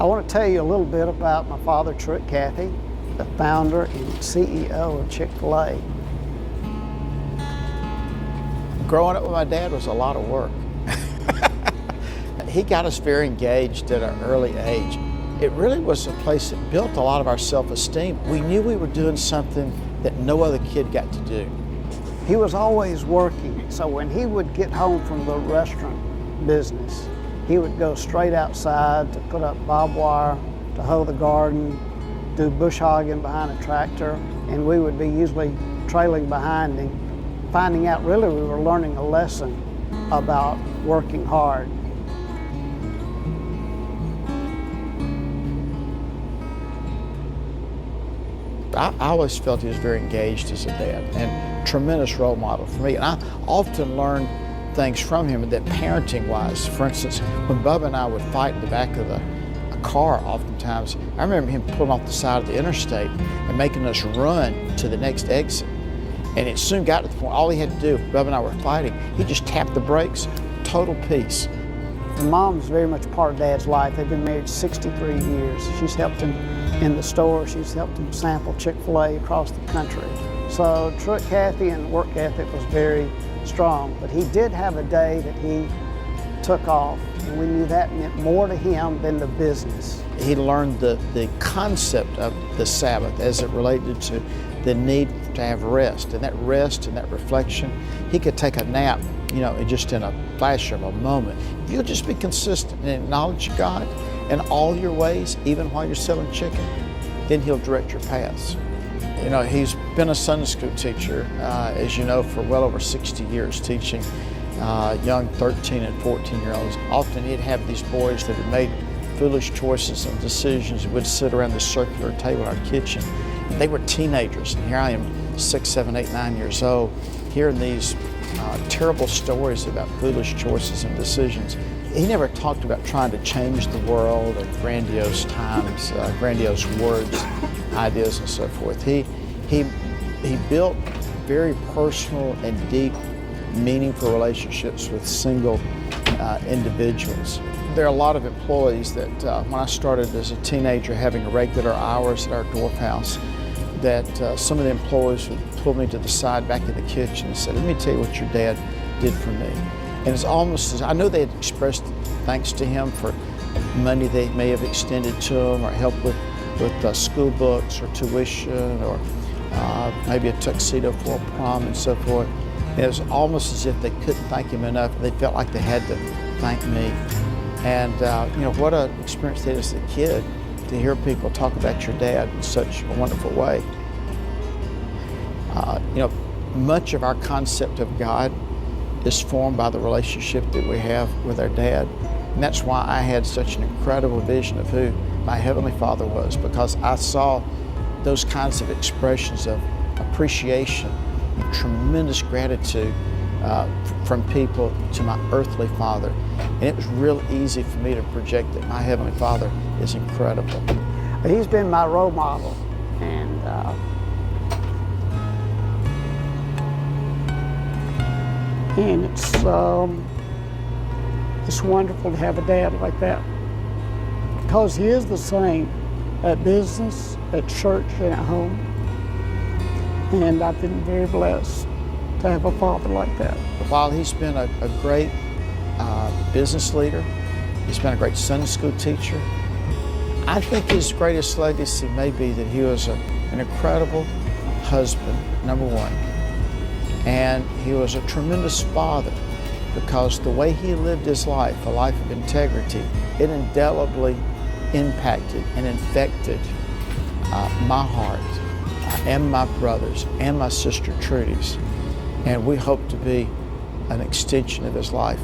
I want to tell you a little bit about my father, Truett Cathy, the founder and CEO of Chick-fil-A. Growing up with my dad was a lot of work. He got us very engaged at an early age. It really was a place that built a lot of our self-esteem. We knew we were doing something that no other kid got to do. He was always working, so when he would get home from the restaurant business, he would go straight outside to put up barbed wire, to hoe the garden, do bush hogging behind a tractor, and we would be usually trailing behind him, finding out really we were learning a lesson about working hard. I always felt he was very engaged as a dad and tremendous role model for me. And I often learned things from him that parenting-wise. For instance, when Bubba and I would fight in the back of a car oftentimes, I remember him pulling off the side of the interstate and making us run to the next exit. And it soon got to the point, all he had to do, if Bubba and I were fighting, he just tapped the brakes, total peace. And Mom's very much part of Dad's life. They've been married 63 years. She's helped him in the store. She's helped him sample Chick-fil-A across the country. So Truett Cathy and work ethic was very strong, but he did have a day that he took off, and we knew that meant more to him than the business. He learned the concept of the Sabbath as it related to the need to have rest, and that rest and that reflection. He could take a nap, just in a flash of a moment. If you'll just be consistent and acknowledge God in all your ways, even while you're selling chicken, then He'll direct your paths. He's been a Sunday school teacher, as you know, for well over 60 years, teaching young 13 and 14-year-olds. Often he'd have these boys that had made foolish choices and decisions and would sit around the circular table in our kitchen. They were teenagers, and here I am, 6, 7, 8, 9 years old, hearing these terrible stories about foolish choices and decisions. He never talked about trying to change the world or grandiose times, grandiose words, ideas, and so forth. He built very personal and deep, meaningful relationships with single individuals. There are a lot of employees that when I started as a teenager having regular hours at our Dorf house, that some of the employees would pull me to the side back in the kitchen and say, "Let me tell you what your dad did for me." And it's almost as, I know they had expressed thanks to him for money they may have extended to him, or help with school books or tuition, or maybe a tuxedo for a prom and so forth. And it was almost as if they couldn't thank him enough. They felt like they had to thank me. And what an experience that is as a kid, to hear people talk about your dad in such a wonderful way. Much of our concept of God is formed by the relationship that we have with our dad. And that's why I had such an incredible vision of who my Heavenly Father was, because I saw those kinds of expressions of appreciation and tremendous gratitude from people to my earthly father. And it was real easy for me to project that my Heavenly Father is incredible. He's been my role model, and it's wonderful to have a dad like that, because he is the same at business, at church, and at home. And I've been very blessed to have a father like that. While he's been a great business leader, he's been a great Sunday school teacher, I think his greatest legacy may be that he was an incredible husband, number one. And he was a tremendous father, because the way he lived his life, a life of integrity, it indelibly impacted and infected my heart and my brothers and my sister Trudy's. And we hope to be an extension of his life